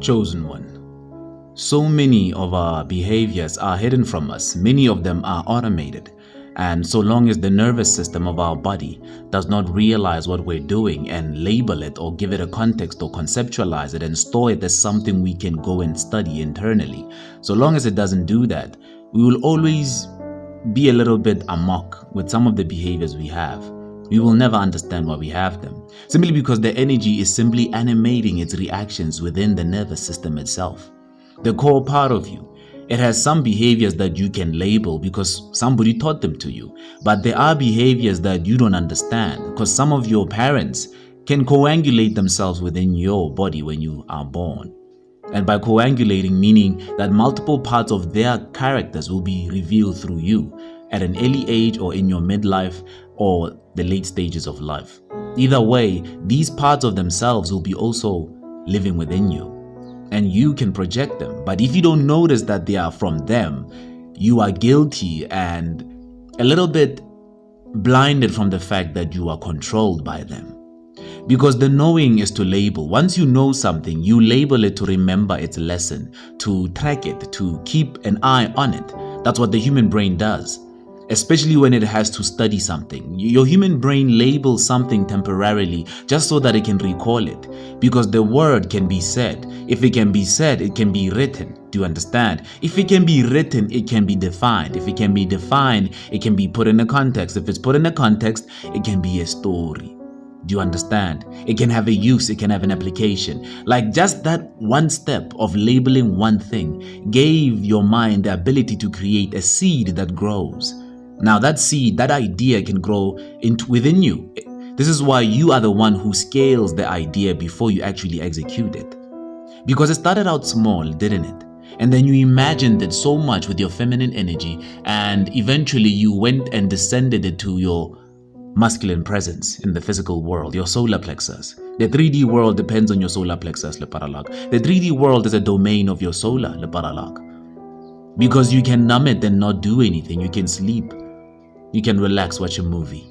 Chosen one. So many of our behaviors are hidden from us. Many of them are automated. And so long as the nervous system of our body does not realize what we're doing and label it or give it a context or conceptualize it and store it as something we can go and study internally, so long as it doesn't do that, we will always be a little bit amok with some of the behaviors we have. We will never understand why we have them, simply because the energy is simply animating its reactions within the nervous system itself. The core part of you, it has some behaviors that you can label because somebody taught them to you, but there are behaviors that you don't understand because some of your parents can coagulate themselves within your body when you are born. And by coagulating, meaning that multiple parts of their characters will be revealed through you at an early age or in your midlife or the late stages of life. Either way, these parts of themselves will be also living within you, and you can project them. But if you don't notice that they are from them, you are guilty and a little bit blinded from the fact that you are controlled by them. Because the knowing is to label. Once you know something, you label it to remember its lesson, to track it, to keep an eye on it. That's what the human brain does, especially when it has to study something. Your human brain labels something temporarily just so that it can recall it, because the word can be said. If it can be said, it can be written. Do you understand? If it can be written, it can be defined. If it can be defined, it can be put in a context. If it's put in a context, it can be a story. Do you understand? It can have a use, it can have an application. Like just that one step of labeling one thing gave your mind the ability to create a seed that grows. Now that seed, that idea can grow within you. This is why you are the one who scales the idea before you actually execute it. Because it started out small, didn't it? And then you imagined it so much with your feminine energy, and eventually you went and descended it to your masculine presence in the physical world, your solar plexus. The 3D world depends on your solar plexus, le paralak. The 3D world is a domain of your solar, le paralak. Because you can numb it and not do anything. You can sleep. You can relax, watch a movie.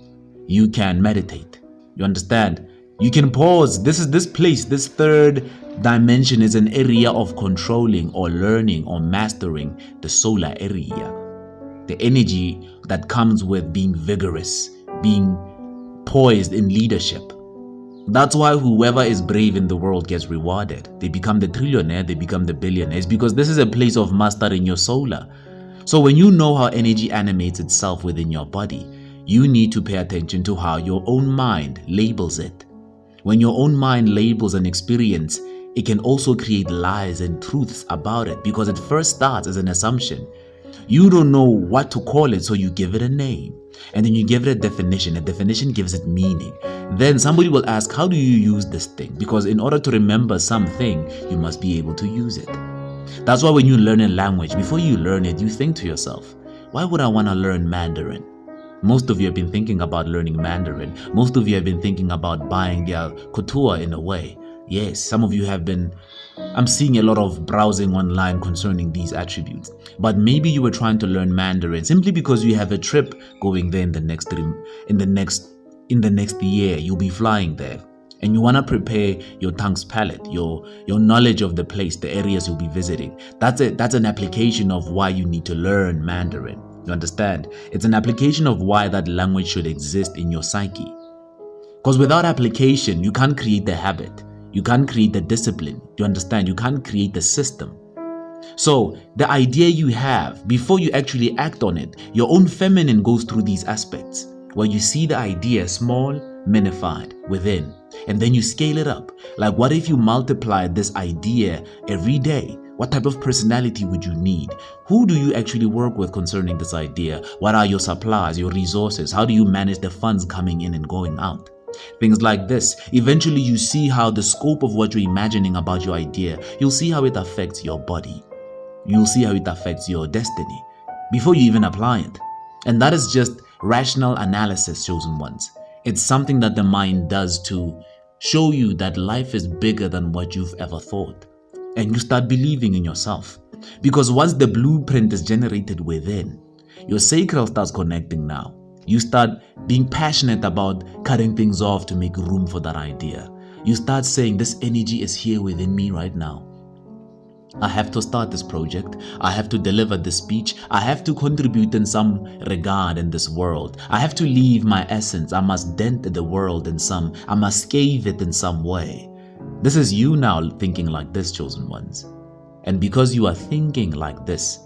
You can meditate. You understand? You can pause. This place, this third dimension is an area of controlling or learning or mastering the solar area. The energy that comes with being vigorous, being poised in leadership. That's why whoever is brave in the world gets rewarded. They become the trillionaire, they become the billionaires, because this is a place of mastering your solar. So when you know how energy animates itself within your body, you need to pay attention to how your own mind labels it. When your own mind labels an experience, it can also create lies and truths about it, because it first starts as an assumption. You don't know what to call it, so you give it a name. And then you give it a definition. A definition gives it meaning. Then somebody will ask, how do you use this thing? Because in order to remember something, you must be able to use it. That's why when you learn a language, before you learn it, you think to yourself, why would I want to learn Mandarin? Most of you have been thinking about learning Mandarin. Most of you have been thinking about buying their couture in a way. Yes, some of you have been, I'm seeing a lot of browsing online concerning these attributes. But maybe you were trying to learn Mandarin simply because you have a trip going there in the next year. You'll be flying there. And you want to prepare your tongue's palette, your knowledge of the place, the areas you'll be visiting. That's an application of why you need to learn Mandarin. You understand? It's an application of why that language should exist in your psyche. Because without application, you can't create the habit. You can't create the discipline. You understand? You can't create the system. So the idea you have, before you actually act on it, your own feminine goes through these aspects where you see the idea small, minified within, and then you scale it up. Like, what if you multiplied this idea every day? What type of personality would you need? Who do you actually work with concerning this idea? What are your supplies, your resources? How do you manage the funds coming in and going out? Things like this. Eventually you see how the scope of what you're imagining about your idea, you'll see how it affects your body. You'll see how it affects your destiny before you even apply it. And that is just rational analysis, chosen ones. It's something that the mind does to show you that life is bigger than what you've ever thought. And you start believing in yourself. Because once the blueprint is generated within, your sacral starts connecting now. You start being passionate about cutting things off to make room for that idea. You start saying, this energy is here within me right now. I have to start this project. I have to deliver this speech. I have to contribute in some regard in this world. I have to leave my essence. I must dent the world in some. I must scathe it in some way. This is you now thinking like this, chosen ones. And because you are thinking like this,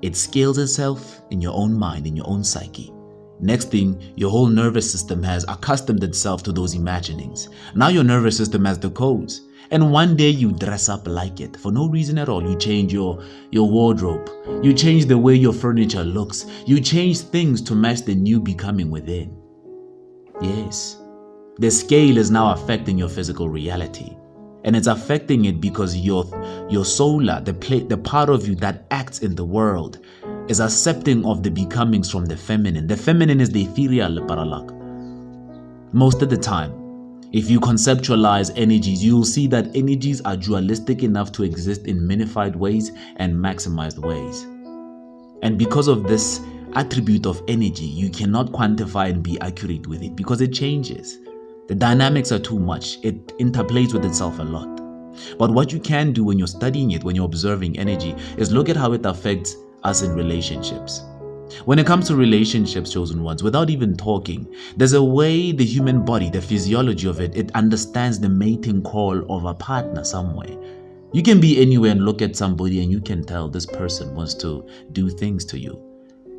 it scales itself in your own mind, in your own psyche. Next thing, your whole nervous system has accustomed itself to those imaginings. Now your nervous system has the codes. And one day you dress up like it for no reason at all. You change your wardrobe. You change the way your furniture looks. You change things to match the new becoming within. Yes, the scale is now affecting your physical reality. And it's affecting it because your solar, the part of you that acts in the world, is accepting of the becomings from the feminine. The feminine is the ethereal paralak. Most of the time, if you conceptualize energies, you'll see that energies are dualistic enough to exist in minified ways and maximized ways. And because of this attribute of energy, you cannot quantify and be accurate with it because it changes. The dynamics are too much. It interplays with itself a lot. But what you can do when you're studying it, when you're observing energy, is look at how it affects us in relationships. When it comes to relationships, chosen ones, without even talking, there's a way the human body, the physiology of it understands the mating call of a partner somewhere. You can be anywhere and look at somebody and you can tell this person wants to do things to you.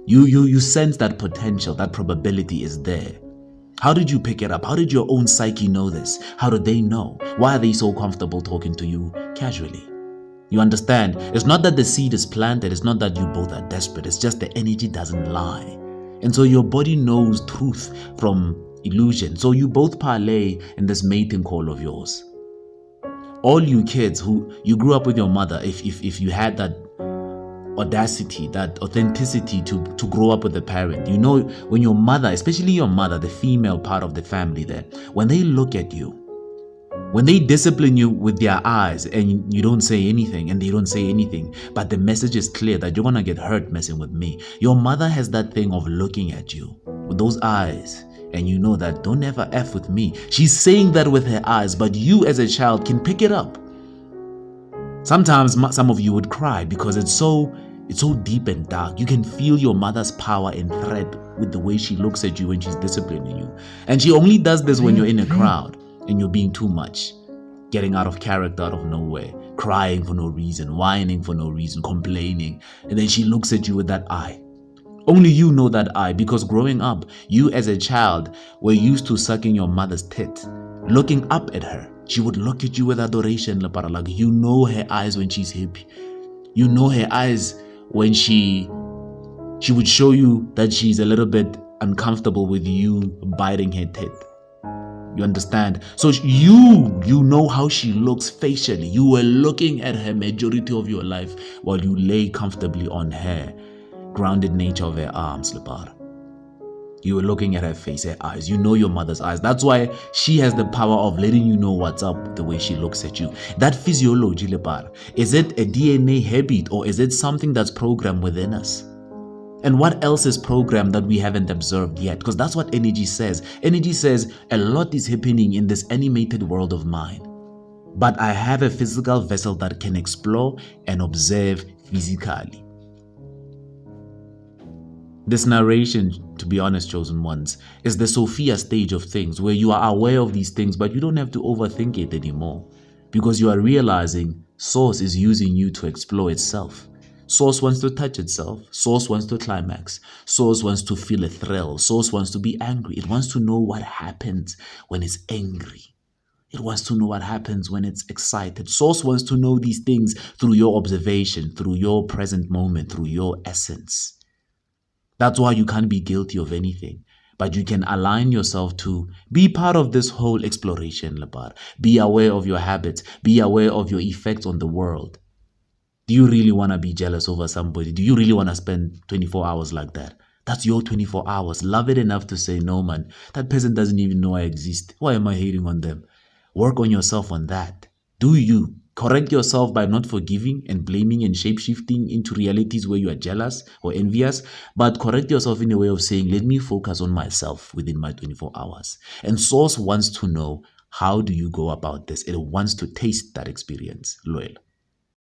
You sense that potential, that probability is there. How did you pick it up? How did your own psyche know this? How did they know? Why are they so comfortable talking to you casually? You understand? It's not that the seed is planted. It's not that you both are desperate. It's just the energy doesn't lie. And so your body knows truth from illusion. So you both parlay in this mating call of yours. All you kids who you grew up with your mother, if you had that audacity, that authenticity to grow up with a parent, you know, when your mother, especially your mother, the female part of the family there, when they look at you, when they discipline you with their eyes and you don't say anything and they don't say anything, but the message is clear that you're going to get hurt messing with me. Your mother has that thing of looking at you with those eyes and you know that don't ever F with me. She's saying that with her eyes, but you as a child can pick it up. Sometimes some of you would cry because it's so deep and dark. You can feel your mother's power and threat with the way she looks at you when she's disciplining you. And she only does this when you're in a crowd and you're being too much, getting out of character out of nowhere, crying for no reason, whining for no reason, complaining. And then she looks at you with that eye. Only you know that eye because growing up, you as a child were used to sucking your mother's tit, looking up at her. She would look at you with adoration. Like you know her eyes when she's happy. You know her eyes when she would show you that she's a little bit uncomfortable with you biting her tit. You understand? So you know how she looks facially. You were looking at her majority of your life while you lay comfortably on her grounded nature of her arms, Lepar. You were looking at her face, her eyes. You know your mother's eyes. That's why she has the power of letting you know what's up the way she looks at you. That physiology, Lepar, is it a DNA habit or is it something that's programmed within us? And what else is programmed that we haven't observed yet? Because that's what energy says. Energy says a lot is happening in this animated world of mine. But I have a physical vessel that can explore and observe physically. This narration, to be honest, chosen ones, is the Sophia stage of things where you are aware of these things, but you don't have to overthink it anymore because you are realizing Source is using you to explore itself. Source wants to touch itself. Source wants to climax. Source wants to feel a thrill. Source wants to be angry. It wants to know what happens when it's angry. It wants to know what happens when it's excited. Source wants to know these things through your observation, through your present moment, through your essence. That's why you can't be guilty of anything, but you can align yourself to be part of this whole exploration, Lepar. Be aware of your habits. Be aware of your effects on the world. Do you really want to be jealous over somebody? Do you really want to spend 24 hours like that? That's your 24 hours. Love it enough to say, no, man, that person doesn't even know I exist. Why am I hating on them? Work on yourself on that. Do you. Correct yourself by not forgiving and blaming and shape-shifting into realities where you are jealous or envious, but correct yourself in a way of saying, let me focus on myself within my 24 hours. And Source wants to know, how do you go about this? It wants to taste that experience. Loyal.